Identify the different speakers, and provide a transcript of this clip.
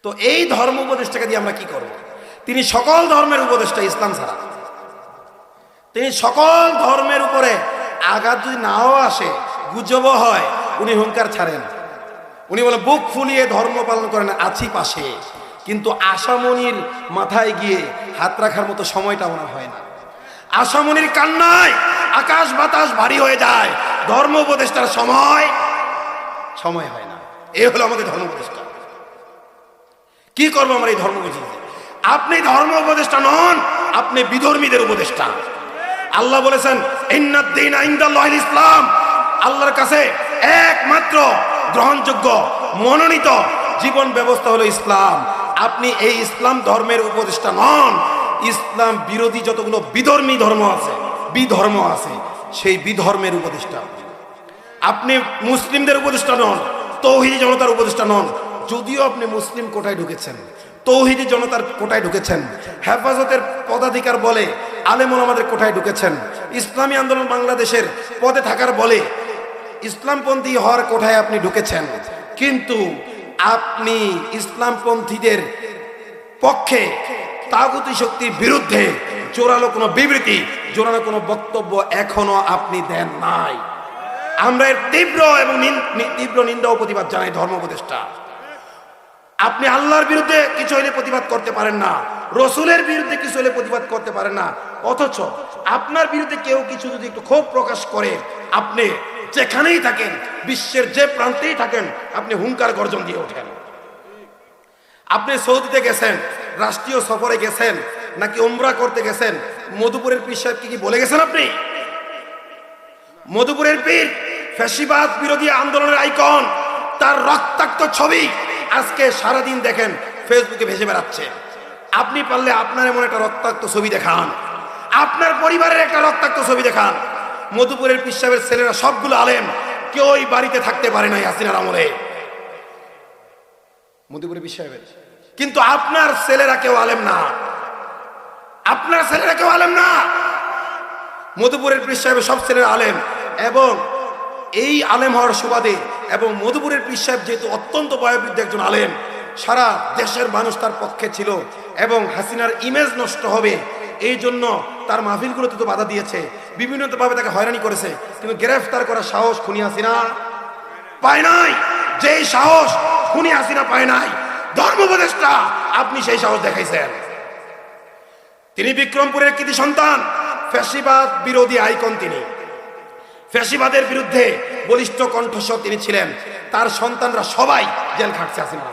Speaker 1: তো এই ধর্ম উপদেষ্টাকে দিয়ে আমরা কি করব? তিনি সকল ধর্মের উপদেষ্টা, ইসলাম ছাড়া। তিনি সকল ধর্মের উপরে আঘাত যদি নাও আসে, গুজবও হয়, উনি হুঙ্কার ছাড়েন। উনি বলেন বুক ফুলিয়ে ধর্ম পালন করেন, আছি পাশে। কিন্তু আশামণির মাথায় গিয়ে হাত রাখার মতো সময়টা ওনার হয় না। আশামণির কান্নায় আকাশ বাতাস ভারী হয়ে যায়, ধর্ম উপদেষ্টার সময় হয় না। এই হলো আমাদের ধর্ম উপদেষ্টা। কি করবো আমরা এই ধর্ম উপদেষ্টা? আপনি ধর্ম উপদেষ্টা নন, আপনি বিধর্মীদের উপদেষ্টা। আল্লাহ বলেছেন ইন্নাদ-দীনা ইনদাল্লাহিল ইসলাম, আল্লাহর কাছে একমাত্র গ্রহণযোগ্য মনোনীত জীবন ব্যবস্থা হলো ইসলাম। আপনি এই ইসলাম ধর্মের উপদেষ্টা নন, ইসলাম বিরোধী যতগুলো বিধর্মী ধর্ম আছে সেই বিধর্মের উপদেষ্টা। আপনি মুসলিমদের উপদেষ্টা নন, তৌহিদি জনতার উপদেষ্টা নন। যদিও আপনি মুসলিম কোটায় ঢুকেছেন, তৌহিদি জনতার কোটায় ঢুকেছেন, হেফাজতের পদাধিকার বলে আলেম ওলামাদের কোটায় ঢুকেছেন, ইসলামী আন্দোলন বাংলাদেশের পদে থাকার বলে ইসলামপন্থী হওয়ার কোঠায় আপনি ঢুকেছেন, কিন্তু আপনি ইসলামপন্থীদের পক্ষে তাগুতি শক্তির বিরুদ্ধে জোরালো কোনো বিবৃতি, জোরালো কোনো বক্তব্য এখনো আপনি দেন নাই। আমরা এর তীব্র নিন্দা ও প্রতিবাদ জানাই। ধর্ম উপদেষ্টা, আপনি আল্লাহর বিরুদ্ধে কিছু হইলে প্রতিবাদ করতে পারেন না, রসুলের বিরুদ্ধে কিছু হইলে প্রতিবাদ করতে পারেন না, অথচ আপনার বিরুদ্ধে কেউ কিছু যদি একটু ক্ষোভ প্রকাশ করে, আপনি যেখানেই থাকেন, বিশ্বের যে প্রান্তেই থাকেন, আপনি হুঙ্কার গর্জন দিয়ে ওঠেন। আপনি সৌদিতে গেছেন, রাষ্ট্রীয় সফরে গেছেন, নাকি উমরা করতে গেছেন, মধুপুরের পীর সাহেবকে কি বলে গেছেন আপনি? মধুপুরের পীর ফ্যাসিবাদ বিরোধী আন্দোলনের আইকন, তার রক্তাক্ত ছবি আজকে সারাদিন দেখেন ফেসবুকে ভেসে বেড়াচ্ছে। আপনি পারলে আপনার এমন একটা রক্তাক্ত ছবি দেখান, আপনার পরিবারের একটা রক্তাক্ত ছবি দেখান। মধুপুরের পীর সাহেবের ছেলেরা সবগুলো আলেম, কেউই বাড়িতে থাকতে পারে নাই হাসিনার আমলে, মধুপুরের পীর সাহেবের। কিন্তু আপনার ছেলেরা কেউ আলেম না, আপনার ছেলেরা কেউ আলেম না। মধুপুরের পীর সাহেবের সব ছেলেরা আলেম, এবং এই আলেম হওয়ার সুবাদে এবং মধুপুরের পীর সাহেব যেহেতু অত্যন্ত বয়োবৃদ্ধ একজন আলেম, সারা দেশের মানুষ তার পক্ষে ছিল, এবং হাসিনার ইমেজ নষ্ট হবে এই জন্য তার মাহফিলগুলোতে তো বাধা দিয়েছে, বিভিন্নভাবে তাকে হয়রানি করেছে, কিন্তু গ্রেফতার করার সাহস খুনি হাসিনা পায় নাই। যেই সাহস খুনি হাসিনা পায় নাই, ধর্ম উপদেষ্টা আপনি সেই সাহস দেখাইছেন। তিনি বিক্রমপুরের কৃতি সন্তান, ফ্যাসিবাদ বিরোধী আইকন। তিনি ফ্যাসিবাদের বিরুদ্ধে বলিষ্ঠ কণ্ঠস্বর তিনি ছিলেন। তার সন্তানরা সবাই জেল খাটছে হাসিনা।